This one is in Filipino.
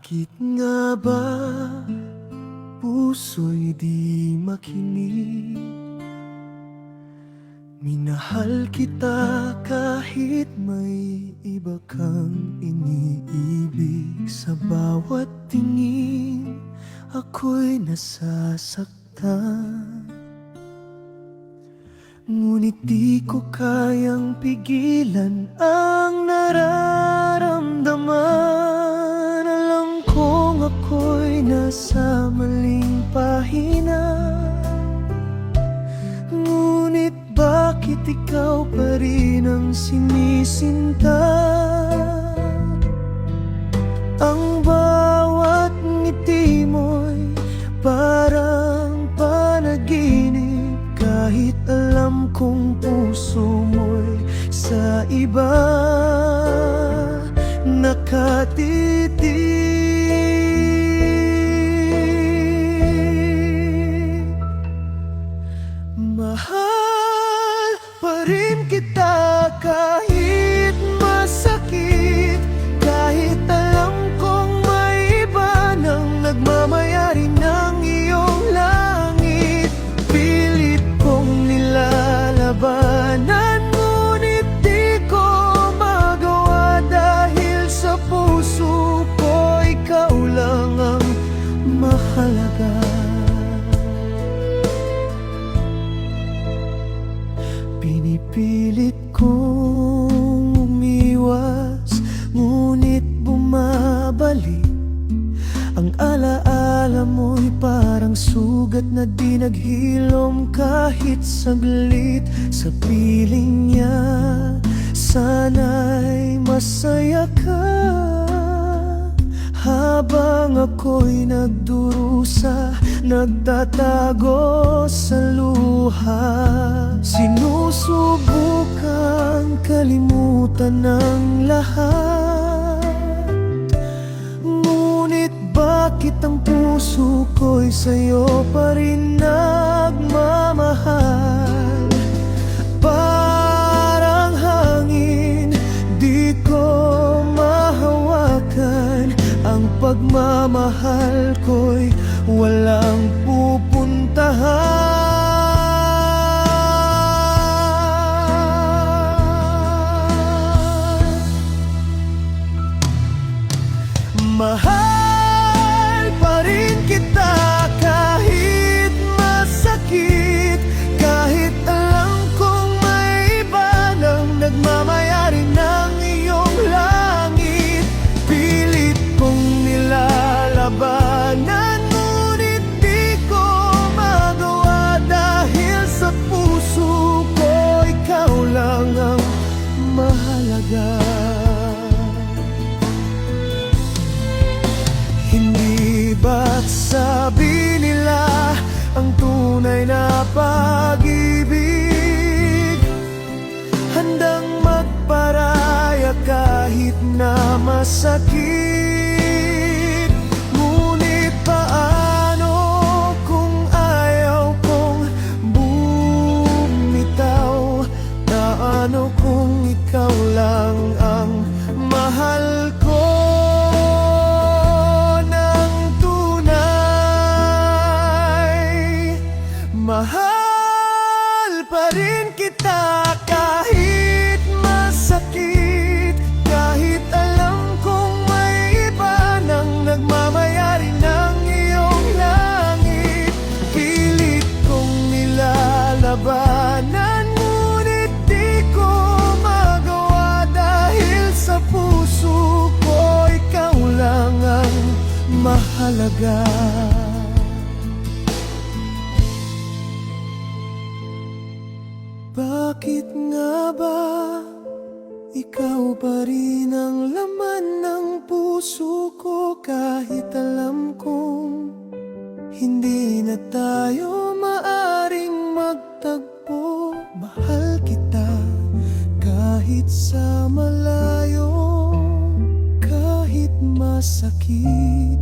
Bakit nga ba puso'y di makinig? Minahal kita kahit may iba kang iniibig. Sa bawat tingin ako'y nasasaktan, ngunit di ko kayang pigilan ang nararamdaman. Alam kong ako'y nasa maling pahina, ngunit bakit ikaw pa rin ang sinisinta? Ang bawat ngiti mo'y parang panaginip, kahit alam kong puso mo'y sa iba nakatitig. Mahal pa rin kita kahit masakit, kahit alam kong may iba nang nagmamayari ng iyong langit. Pilit kong nilalabanan, ngunit di ko magawa dahil sa puso ko ikaw lang ang mahalaga. Pinipilit kong umiwas, ngunit bumabalik. Ang alaala mo'y parang sugat na di naghilom kahit saglit. Sa piling niya, sana'y masaya ka, habang ako'y nagdurusa, nagtatago sa luha. Sinusubukan kalimutan ng lahat, ngunit bakit ang puso ko'y sa'yo pa rin nagmamahal? Parang hangin, di ko mahawakan. Ang pagmamahal ko'y walang pupuntahan. Mahal pa rin kita kahit masakit, kahit alam kong may iba nang nagmamayari ng iyong langit. Pilit kong nilalabanan, ngunit di ko magawa dahil sa puso ko ikaw lang ang mahalaga. Hindi ba't sabi nila ang tunay na pag-ibig handang magparaya kahit na masakit? Ngunit paano kung ayaw kong bumitaw? Paano kung ikaw lang ang mahal ko? Mahal pa rin kita kahit masakit, kahit alam kong may iba nang nagmamayari ng iyong langit. Pilit kong nilalabanan, ngunit di ko magawa dahil sa puso ko ikaw lang ang mahalaga. Bakit nga ba ikaw pa rin ang laman ng puso ko, kahit alam kong hindi na tayo maaring magtagpo? Mahal kita kahit sa malayo, kahit masakit.